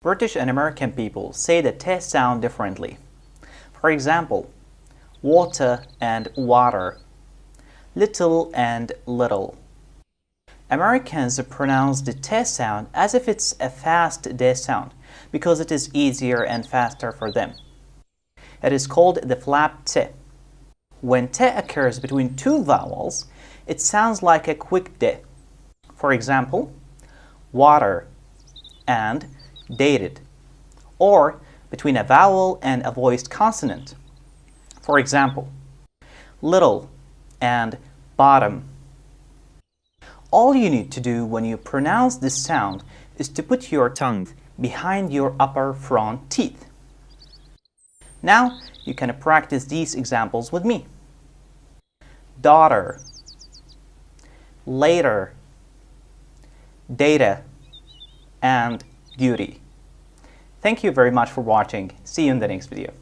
British and American people say the T sound differently. For example, water and water, little and little. Americans pronounce the T sound as if it's a fast D sound because it is easier and faster for them. It is called the flap T. When T occurs between two vowels, it sounds like a quick D. For example, water and dated, or between a vowel and a voiced consonant. For example, little and bottom. All you need to do when you pronounce this sound is to put your tongue behind your upper front teeth. Now you can practice these examples with me. Daughter, later, data, and duty. Thank you very much for watching. See you in the next video.